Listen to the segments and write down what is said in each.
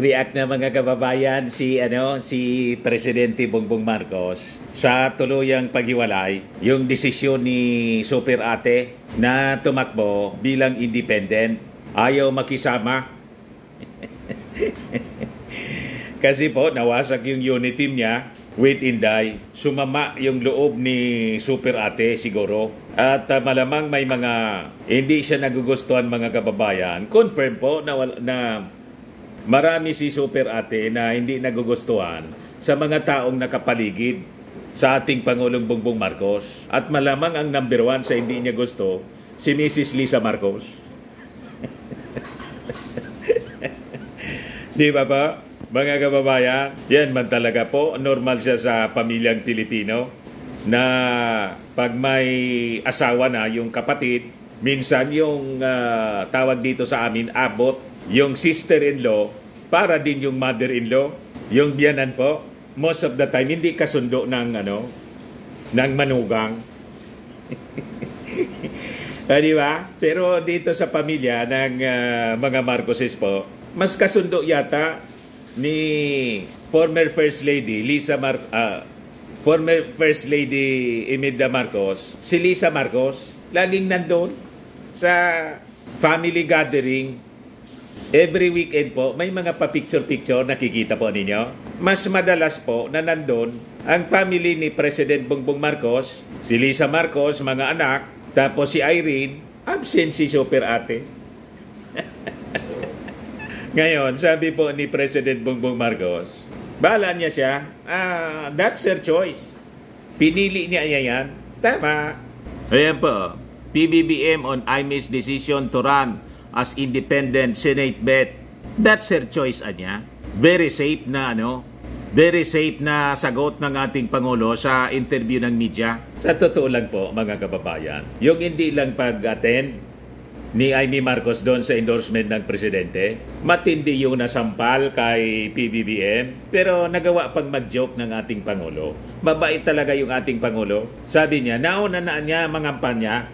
React na mga kababayan si Presidente Bongbong Marcos sa tuluyang paghiwalay yung desisyon ni Super Ate na tumakbo bilang independent, ayaw makisama. Kasi po nawasak yung unit team niya with Inday, sumama yung loob ni Super Ate siguro. At malamang may mga hindi siya nagugustuhan mga kababayan. Confirm po na marami si Super Ate na hindi nagugustuhan sa mga taong nakapaligid sa ating Pangulong Bongbong Marcos. At malamang ang number one sa hindi niya gusto, si Mrs. Lisa Marcos. Di ba pa? Mga kababayan, yan man talaga po, normal siya sa pamilyang Pilipino na pag may asawa na yung kapatid, minsan yung tawag dito sa amin, abot, yung sister-in-law, para din yung mother-in-law, yung biyanan po, most of the time, hindi kasundo ng manugang. Di ba? Pero dito sa pamilya ng mga Marcoses po, mas kasundo yata ni former First Lady former First Lady Imelda Marcos, si Lisa Marcos, laging nandun sa family gathering. Every weekend po, may mga pa-picture-picture, nakikita po ninyo. Mas madalas po na nandun ang family ni President Bongbong Marcos, si Lisa Marcos, mga anak, tapos si Irene, absent si Super Ate. Ngayon, sabi po ni President Bongbong Marcos, bahala niya siya, that's her choice. Pinili niya yan. Tama. Ayan po, PBBM on Imy's decision to run as independent Senate bet. That's her choice niya. Very safe na sagot ng ating Pangulo sa interview ng media. Sa totoo lang po, mga kababayan, yung hindi lang pag-attend ni Imee Marcos doon sa endorsement ng presidente, matindi yung nasampal kay PBBM, pero nagawa pang mag-joke ng ating Pangulo. Mabait talaga yung ating Pangulo. Sabi niya, nauna na niya mangampanya.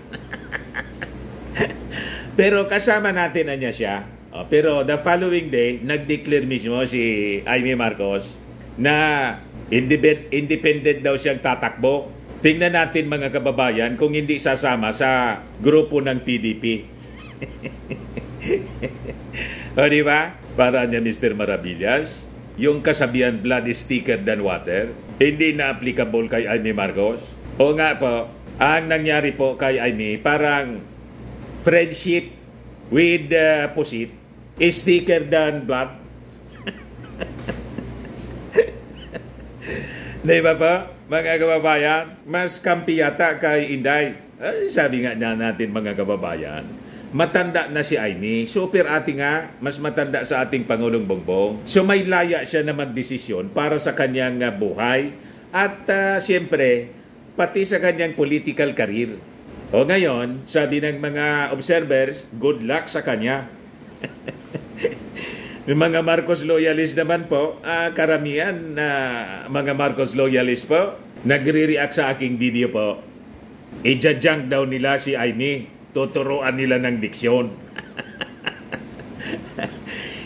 Pero kasama natin na niya siya. Pero the following day, nag-declare mismo si Imee Marcos na independent daw siyang tatakbo. Tingnan natin mga kababayan kung hindi sasama sa grupo ng PDP. O diba? Para niya Mr. Maravillas, yung kasabihan blood is thicker than water, hindi na applicable kay Imee Marcos. O nga po, ang nangyari po kay Imee, parang friendship with pusit is thicker than blood. Diba po, mga kababayan? Mas kampi yata kay Inday. Ay, sabi nga natin mga kababayan, matanda na si Imee. Super Ate nga, mas matanda sa ating Pangulong Bongbong. So may laya siya na magdesisyon para sa kanyang buhay at siyempre, pati sa kanyang political career. O ngayon, sabi ng mga observers, good luck sa kanya. Yung mga Marcos loyalist naman po, karamihan na mga Marcos loyalist po, nagre-react sa aking video po. I-judge daw nila si Imee. Tuturuan nila ng diksyon.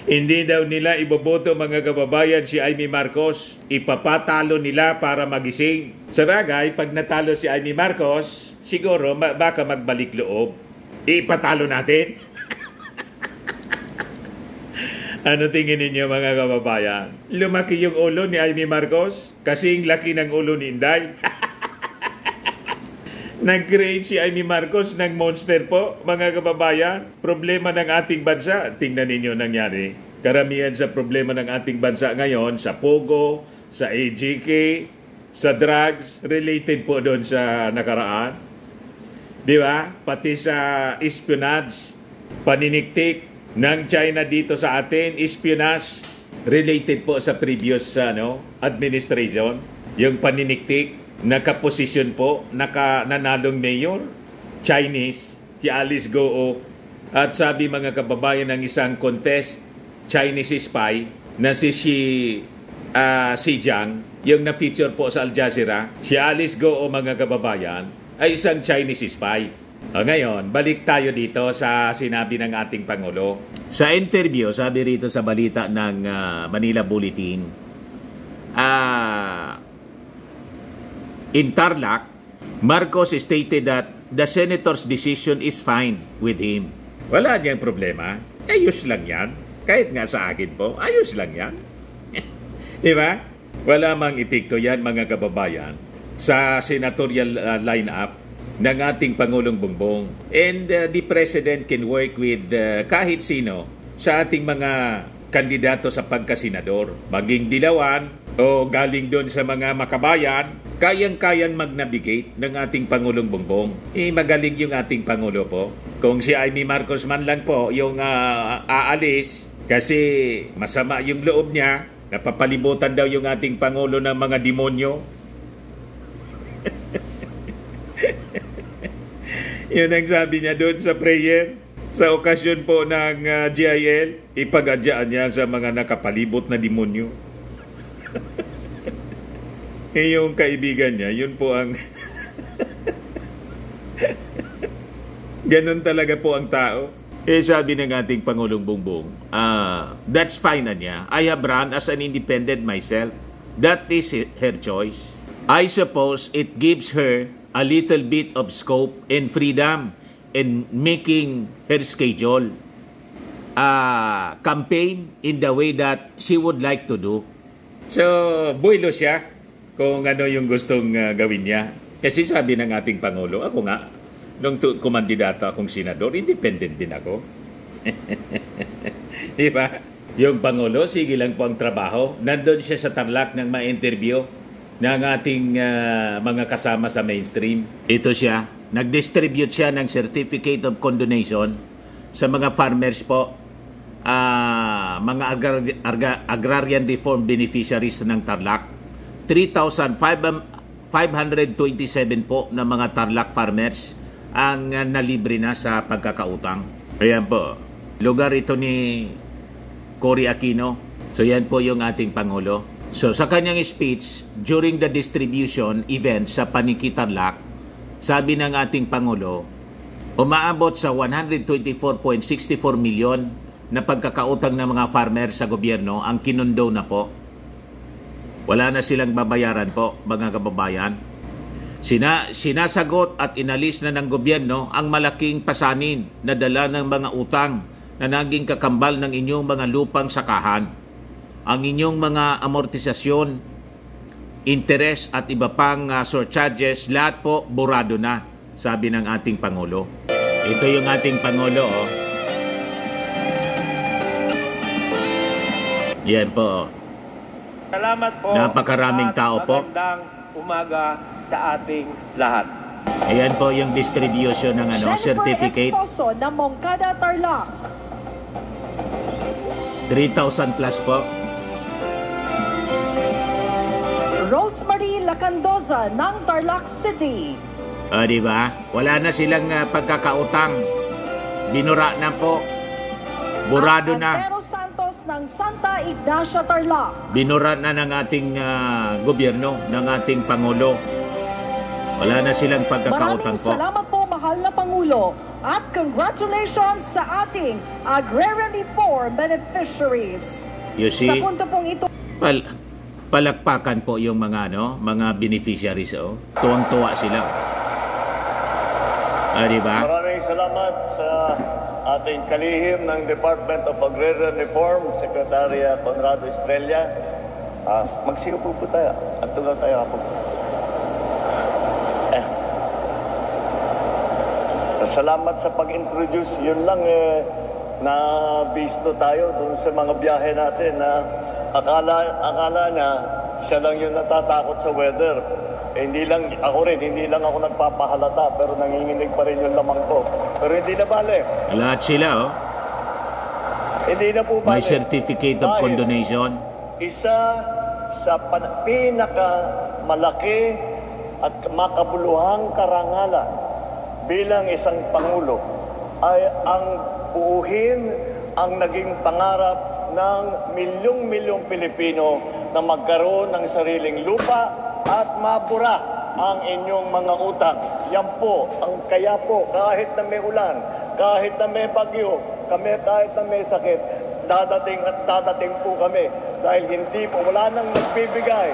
Hindi daw nila iboboto mga kababayan si Imee Marcos. Ipapatalo nila para magising. Sa bagay, pag natalo si Imee Marcos, siguro baka magbalik loob. Ipatalo natin. Ano tingin ninyo mga kababayan? Lumaki yung ulo ni Imee Marcos? Kasing laki ng ulo ni Inday. Nag-create si Imee Marcos ng monster po, mga kababayan. Problema ng ating bansa. Tingnan ninyo nangyari. Karamihan sa problema ng ating bansa ngayon, sa Pogo, sa AGK, sa drugs, related po doon sa nakaraan. Di ba? Pati sa espionage, paniniktik ng China dito sa atin, espionage, related po sa previous administration. Yung paniniktik, nakaposisyon po, nanalong mayor, Chinese, si Alice Goo. At sabi mga kababayan ng isang contest, Chinese spy, na si Xi Jiang, yung na-feature po sa Al Jazeera, si Alice Goo mga kababayan, ay isang Chinese spy. Ngayon, balik tayo dito sa sinabi ng ating Pangulo. Sa interview, sabi rito sa balita ng Manila Bulletin, in Tarlac, Marcos stated that the senator's decision is fine with him. Wala niyang problema. Ayos lang yan. Kahit nga sa akin po, ayos lang yan. Diba? Wala mang epekto yan, mga kababayan, sa senatorial lineup ng ating Pangulong Bongbong. And the President can work with kahit sino sa ating mga kandidato sa pagkasenador. Maging dilawan o galing doon sa mga makabayan, kayang-kayang mag-navigate ng ating Pangulong Bongbong. Magaling yung ating Pangulo po. Kung si Amy Marcos man lang po yung aalis kasi masama yung loob niya, napapalibutan daw yung ating Pangulo ng mga demonyo. Yun ang sabi niya doon sa prayer. Sa okasyon po ng GIL, ipag-adyaan niya sa mga nakapalibot na demonyo. Yung kaibigan niya, yun po ang... Ganon talaga po ang tao. Sabi ng ating Pangulong Bongbong, that's fine na niya. I have run as an independent myself. That is her choice. I suppose it gives her a little bit of scope and freedom in making her schedule campaign in the way that she would like to do. So, buwelo siya kung ano yung gustong gawin niya. Kasi sabi ng ating Pangulo, ako nga, nung kumandidato akong senador, independent din ako. Di ba? Yung Pangulo, sige lang po ang trabaho. Nandun siya sa Tarlac ng ma-interview ng ating mga kasama sa mainstream. Ito siya. Nag-distribute siya ng Certificate of Condonation sa mga farmers po, mga agrarian reform beneficiaries ng Tarlac. 3,527 po na mga Tarlac farmers ang nalibre na sa pagkakautang. Ayan po. Lugar ito ni Cory Aquino. So yan po yung ating Pangulo. So sa kanyang speech during the distribution event sa Paniki Tarlac, sabi ng ating Pangulo, umaabot sa 124.64 million na pagkakautang ng mga farmer sa gobyerno ang kinundo na po. Wala na silang babayaran po, mga kababayan. Sinasagot at inalis na ng gobyerno ang malaking pasanin na dala ng mga utang na naging kakambal ng inyong mga lupang sakahan. Ang inyong mga amortisasyon, interest at iba pang surcharges, lahat po burado na, sabi ng ating Pangulo. Ito yung ating Pangulo, oh. Yan po. Salamat po. Napakaraming tao po. Magandang umaga sa ating lahat. Ayan po yung distribution ng certificate. Esposo ng Moncada Tarlac. 3,000 plus po. Rosemary Lacandoza ng Tarlac City. Di ba? Wala na silang pagkakautang. Binura na po. Burado na. Antero Santos ng Santa Ignacia Tarlac. Binura na ng ating gobyerno, ng ating Pangulo. Wala na silang pagkakautang po. Maraming salamat po, mahal na Pangulo. At congratulations sa ating agrarian reform beneficiaries. You see? Sa punto pong ito, palakpakan po yung mga mga beneficiaries, oh. Tuwang-tuwa sila. Di ba? Maraming salamat sa ating kalihim ng Department of Agrarian Reform, Secretary Conrado Estrella. Magsiyo po tayo. At tugal tayo ako. Salamat sa pag-introduce. Yun lang na bisto tayo dun sa mga biyahe natin na akala niya siya lang yung natatakot sa weather. Hindi lang ako nagpapahalata pero nanginginig pa rin yung lamang ko. Pero hindi na bale. Lahat sila, oh. Hindi na po bale. May certificate of condonation. Isa sa pinaka malaki at makabuluhang karangalan bilang isang Pangulo ay ang buuhin ang naging pangarap ng milyong-milyong Pilipino na magkaroon ng sariling lupa at mabura ang inyong mga utang. Yan po, kaya po, kahit na may ulan, kahit na may bagyo, kahit na may sakit, dadating at dadating po kami. Dahil hindi po, wala nang nagbibigay.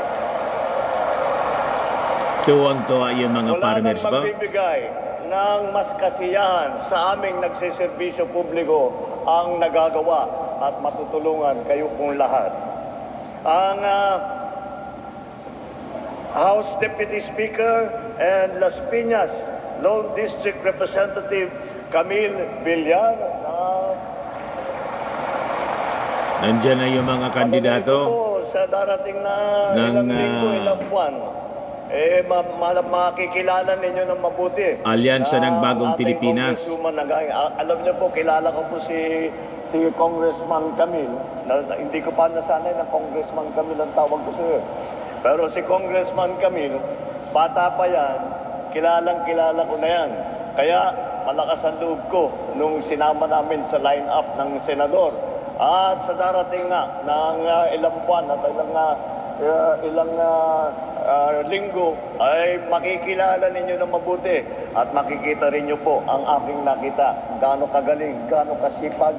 Tuwang-tuwa yung mga farmers Wala nang magbibigay ng mas kasiyahan sa aming nagsiservisyo publiko ang nagagawa at matutulungan kayo pong lahat. Ang House Deputy Speaker and Las Piñas Lone District Representative Camille Villar. Nandiyan na yung mga kandidato Po, sa darating na ilang linggo, ilang buwan, makikilala ninyo ng mabuti. Alyansa ng Bagong Pilipinas. Alam niyo po, kilala ko po si Congressman Camille. Hindi ko pa nasanay na Congressman Camille ang tawag ko siya. Pero si Congressman Camille, bata pa yan, kilala ko na yan. Kaya malakas ang loob ko nung sinama namin sa line-up ng senador. At sa darating na ng ilang buwan at ilang linggo ay makikilala ninyo ng mabuti at makikita rin nyo po ang aking nakita. Gaano kagaling, gaano kasipag,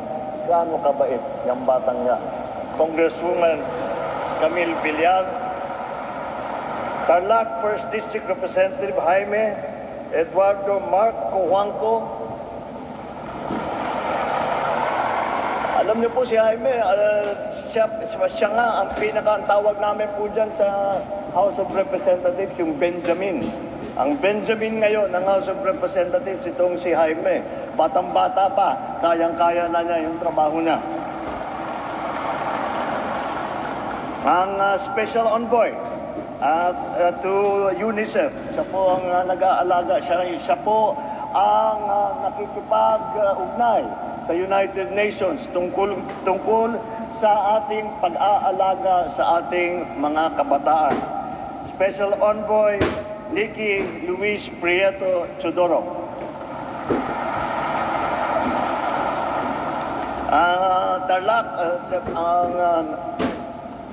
gaano kabait yung batang niya. Congresswoman Camille Villar, Tarlac 1st District Representative Jaime Eduardo Marco Juanco. Alam niyo po si Jaime, siya nga ang pinaka-tawag namin po dyan sa House of Representatives, yung Benjamin. Ang Benjamin ngayon ng House of Representatives, itong si Jaime. Batang-bata pa, kayang-kaya na niya yung trabaho niya. Ang Special Envoy to UNICEF, siya po ang nag-aalaga. Siya po ang nakikipag-ugnay sa United Nations tungkol sa ating pag-aalaga sa ating mga kabataan. Special Envoy Nikki Luis Prieto Chodoro. Tarlac,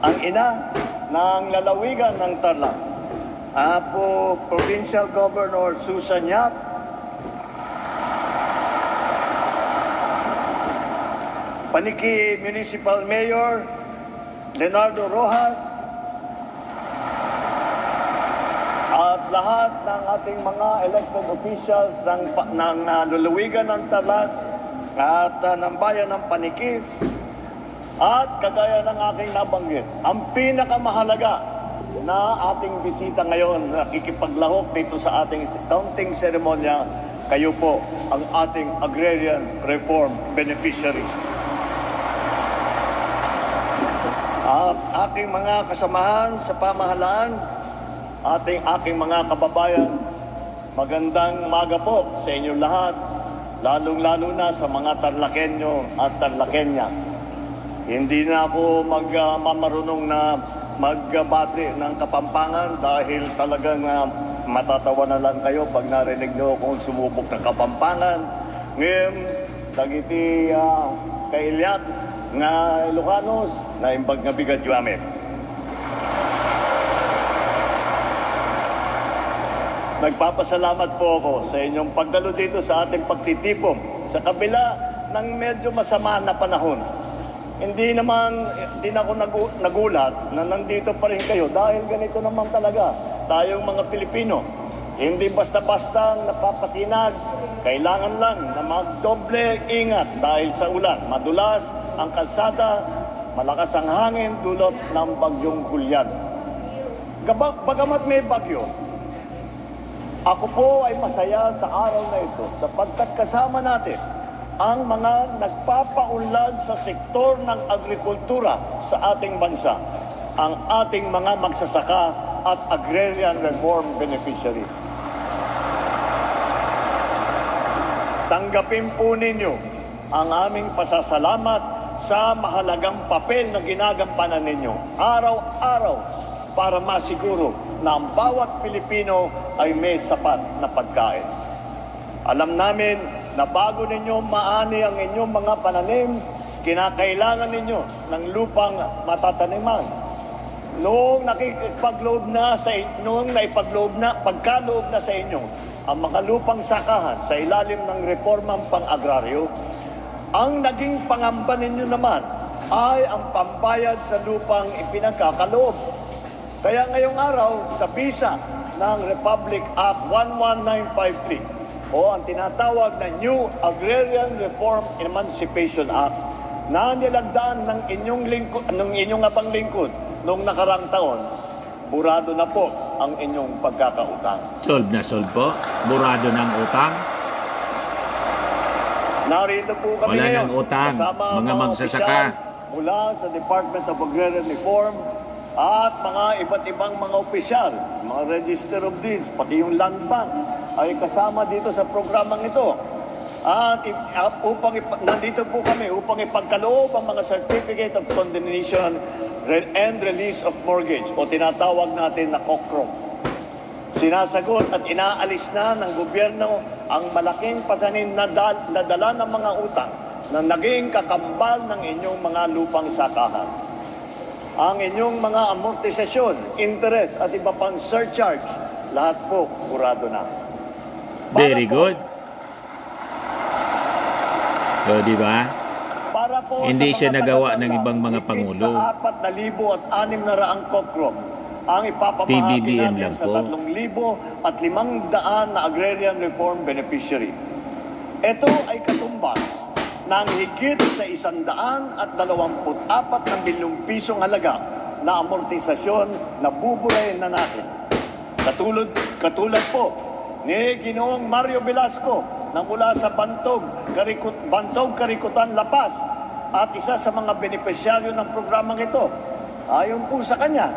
ang ina ng lalawigan ng Tarlac. Po Provincial Governor Susan Yap. Paniki Municipal Mayor Leonardo Rojas at lahat ng ating mga elected officials ng lalawigan ng Tarlac at ng bayan ng Paniki at kagaya ng aking nabanggit, ang pinakamahalaga na ating bisita ngayon, nakikipaglahok dito sa ating counting seremonya, kayo po ang ating agrarian reform beneficiary. At ating mga kasamahan sa pamahalaan, aking mga kababayan, magandang umaga po sa inyong lahat, lalong-lalo na sa mga Tarlakenyo at Tarlakenya. Hindi na ako mamarunong na magbati ng Kapampangan dahil talagang matatawa na lang kayo pag narinig nyo kung sumubok ng Kapampangan. Ngayon, dagiti kailyak nga Ilocanos na imbag nga bigat yu amin. Nagpapasalamat po ako sa inyong pagdalo dito sa ating pagtitipon sa kabila ng medyo masama na panahon. Hindi ako nagulat na nandito pa rin kayo dahil ganito naman talaga tayong mga Pilipino. Hindi basta-basta napapatinag, kailangan lang na magdoble ingat dahil sa ulan. Madulas ang kalsada, malakas ang hangin dulot ng bagyong Hulyan. Bagamat may bagyo, ako po ay masaya sa araw na ito sapagkat kasama natin ang mga nagpapaunlad sa sektor ng agrikultura sa ating bansa, ang ating mga magsasaka at agrarian reform beneficiaries. Tanggapin po ninyo ang aming pasasalamat sa mahalagang papel na ginagampanan ninyo araw-araw para masiguro na ang bawat Pilipino ay may sapat na pagkain. Alam namin na bago ninyo maani ang inyong mga pananim, kinakailangan ninyo ng lupang matataniman. noong nakikipag-loob na sa noong naipag-loob na, pagkaloob na sa inyo ang mga lupang sakahan sa ilalim ng reformang pang-agraryo, ang naging pangamba ninyo naman ay ang pambayad sa lupang ipinagkakaloob. Kaya ngayong araw, sa bisa ng Republic Act 11953 o ang tinatawag na New Agrarian Reform Emancipation Act na nilagdaan ng inyong abang lingkod noong nakarang taon, burado na po ang inyong pagkakautang. Solve na solve po? Burado ng utang? Narito po kami Wala ngayon. ng utang, Kasama mga magsasaka. opisyal mula sa Department of Agrarian Reform at mga iba't ibang mga opisyal, mga Register of Deeds, pati yung Land Bank ay kasama dito sa programang ito. At nandito po kami upang ipagkaloob ang mga Certificate of Condemnation and Release of Mortgage o tinatawag natin na COCROM. Sinasagot at inaalis na ng gobyerno ang malaking pasanin na dala ng mga utang na naging kakambal ng inyong mga lupang sakahan. Ang inyong mga amortisasyon, interest at iba pang surcharge, lahat po kurado na. Very good. So, di ba? Para po Hindi sa siya mga nagawa taga-Manila, ng ibang mga higit pangulo. sa 4,600 COCROM ang ipapamahagi TBBM natin lang sa po. 3,500 na agrarian reform beneficiary. Ito ay katumbas ng higit sa 124 ng bilyong pisong halaga na amortisasyon na buburahin na natin. Katulad po ni Ginoong Mario Velasco na mula sa Bantog, Karikutan, Lapas at isa sa mga benepisyaryo ng programang ito. Ayon po sa kanya,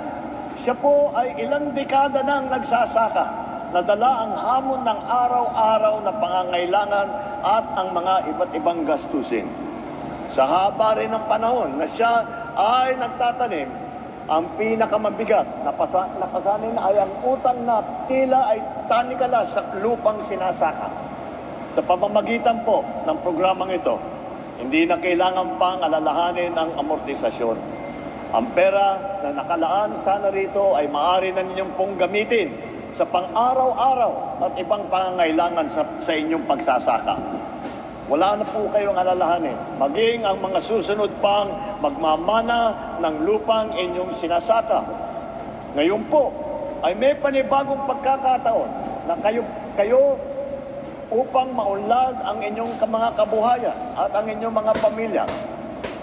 siya po ay ilang dekada nang nagsasaka, nadala ang hamon ng araw-araw na pangangailangan at ang mga iba't ibang gastusin. Sa haba rin ng panahon na siya ay nagtatanim, ang pinakamabigat na pasanin ay ang utang na tila ay tanikala sa lupang sinasaka. Sa pamamagitan po ng programang ito, hindi na kailangan pang alalahanin ang amortisasyon. Ang pera na nakalaan sana rito ay maaari na ninyong pong gamitin sa pang-araw-araw at ibang pangangailangan sa inyong pagsasaka. Wala na po kayong alalahanin. Maging ang mga susunod pang magmamana ng lupang inyong sinasaka. Ngayon po ay may panibagong pagkakataon na kayo upang maunlad ang inyong mga kabuhayan at ang inyong mga pamilya.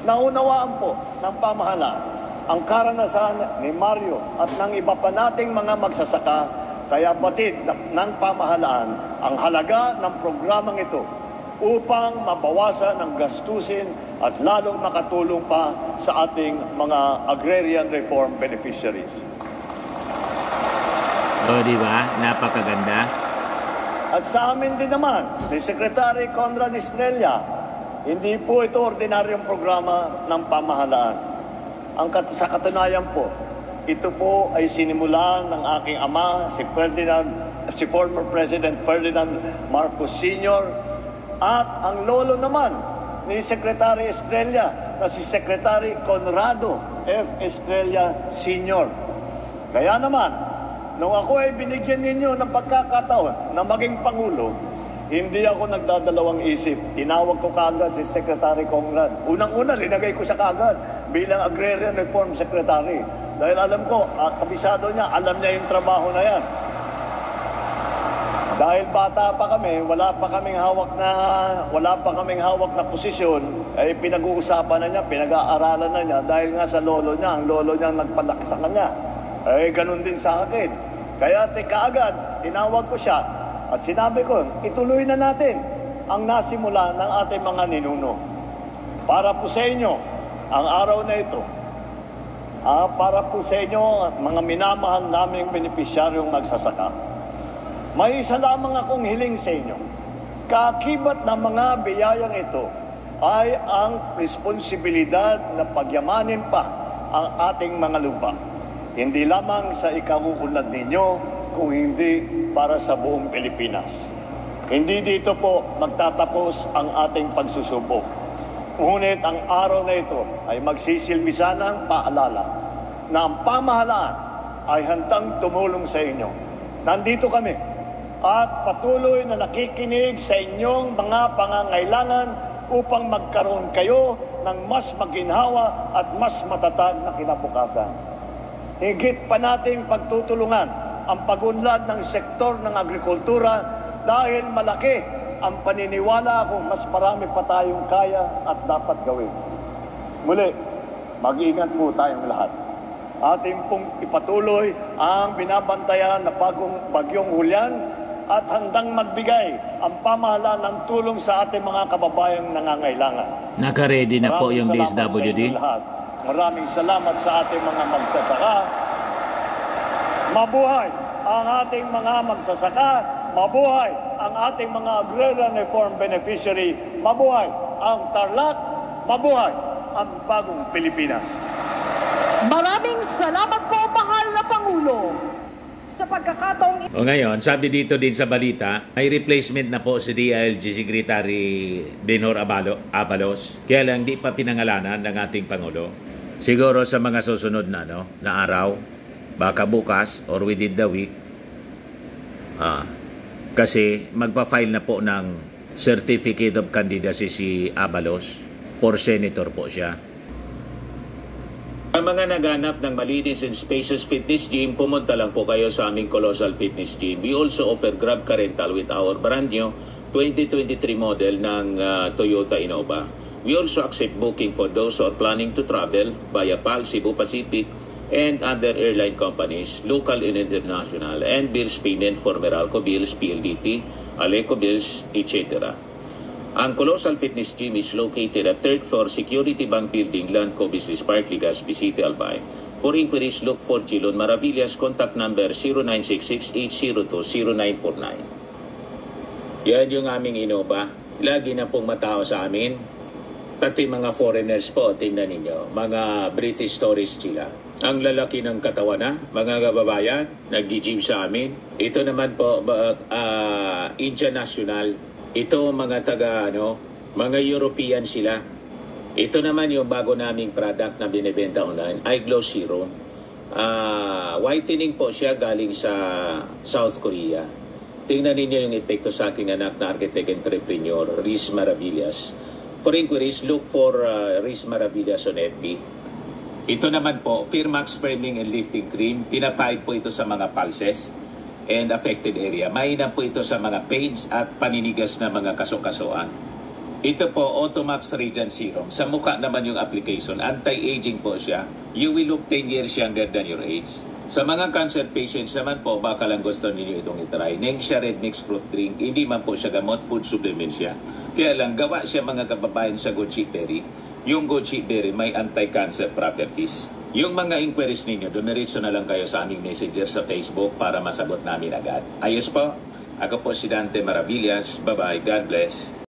Naunawaan po ng pamahalaan ang karanasan ni Mario at ng iba pa nating mga magsasaka, kaya batid ng pamahalaan ang halaga ng programang ito upang mabawasan ang gastusin at lalong makatulong pa sa ating mga agrarian reform beneficiaries. O, di ba? Napakaganda. At sa amin din naman, ni Secretary Conrad Estrella, hindi po ito ordinaryong programa ng pamahalaan. Sa katunayan po, ito po ay sinimulan ng aking ama, si former President Ferdinand Marcos Sr., at ang lolo naman ni Secretary Estrella na si Secretary Conrado F. Estrella Sr. Kaya naman, nung ako ay binigyan ninyo ng pagkakataon na maging Pangulo, hindi ako nagdadalawang isip. Tinawag ko kaagad si Secretary Conrad. Unang-una, linagay ko siya kaagad bilang Agrarian Reform Secretary. Dahil alam ko, kabisado niya, alam niya yung trabaho na yan. Dahil bata pa kami, wala pa kaming hawak na posisyon, ay pinag-uusapan na niya, pinag-aaralan na niya dahil nga sa lolo niya, ang lolo niya nagpalaki sa kanya. Ay ganun din sa akin. Kaya kaagad, tinawag ko siya at sinabi ko, ituloy na natin ang nasimula ng ating mga ninuno. Para po sa inyo, ang araw na ito, para po sa inyo, mga minamahal naming benepisyaryong magsasaka. May isa lamang akong hiling sa inyo. Kaakibat ng mga biyayang ito ay ang responsibilidad na pagyamanin pa ang ating mga lupa. Hindi lamang sa ikauunlad ninyo, kung hindi para sa buong Pilipinas. Hindi dito po magtatapos ang ating pagsusubok. Ngunit ang araw na ito ay magsisilbi sana ng paalala na ang pamahalaan ay handang tumulong sa inyo. Nandito kami at patuloy na nakikinig sa inyong mga pangangailangan upang magkaroon kayo ng mas maginhawa at mas matatag na kinabukasan. Higit pa nating pagtutulungan ang pag-unlad ng sektor ng agrikultura dahil malaki ang paniniwala kung mas marami pa tayong kaya at dapat gawin. Muli, mag-ingat po tayong lahat. Ating pong ipatuloy ang binabantayan na bagyong Hulyan at handang magbigay ang pamahalaan ng tulong sa ating mga kababayang nangangailangan. Naka-ready na po yung DSWD. Maraming salamat sa ating mga magsasaka. Mabuhay ang ating mga magsasaka. Mabuhay ang ating mga agrarian reform beneficiary. Mabuhay ang Tarlac. Mabuhay ang bagong Pilipinas. Maraming salamat po, mahal na Pangulo, sa pagkakataong. O ngayon, sabi dito din sa balita, may replacement na po si DILG Secretary Benhur Abalos. Kaya lang di pa pinangalanan ng ating Pangulo. Siguro sa mga susunod na araw, baka bukas or within the week, kasi magpa-file na po ng Certificate of Candidacy si Abalos. For Senator po siya. Ang mga naghanap ng malinis and spacious fitness gym, pumunta lang po kayo sa aming Colossal Fitness Gym. We also offer Grab Car Rental with our brand new 2023 model ng Toyota Innova. We also accept booking for those who are planning to travel via PAL, Cebu Pacific, and other airline companies, local and international, and bills payment for Meralco Bills, PLDT, Aleco Bills, etc. Ang Colossal Fitness Gym is located at 3rd floor Security Bank Building, Landco Business Park, Legazpi City, Albay. For inquiries, look for Chilon Maravillas. Contact number 0966-802-0949. Yan yung aming Innova. Lagi na pong matao sa amin. Pati mga foreigners po, tingnan ninyo. Mga British tourists sila. Ang lalaki ng katawan na, mga kababayan, nag-gym sa amin. Ito naman po, Indian National. Ito mga mga European sila. Ito naman yung bago naming product na binibenta online, iGlow Serum. Whitening po siya galing sa South Korea. Tingnan ninyo yung epekto sa aking anak na architect entrepreneur, Riz Maravillas. For inquiries, look for Riz Maravillas on FB. Ito naman po, Firmax Firming and Lifting Cream. Pinapahid po ito sa mga pulses and affected area. Mainam po ito sa mga pains at paninigas na mga kaso-kasuan. Ito po, Automax Radiant Serum. Sa mukha naman yung application. Anti-aging po siya. You will look 10 years younger than your age. Sa mga cancer patients naman po, baka lang gusto ninyo itong itry. Nengxia Red Mix Fruit Drink. Hindi man po siya gamot, food supplement siya. Kaya lang, gawa siya mga kababayan sa goji berry. Yung goji berry may anti-cancer properties. Yung mga inquiries ninyo, dumiritso na lang kayo sa aming messenger sa Facebook para masagot namin agad. Ayos po, ako po si Dante Maravillas. Bye-bye. God bless.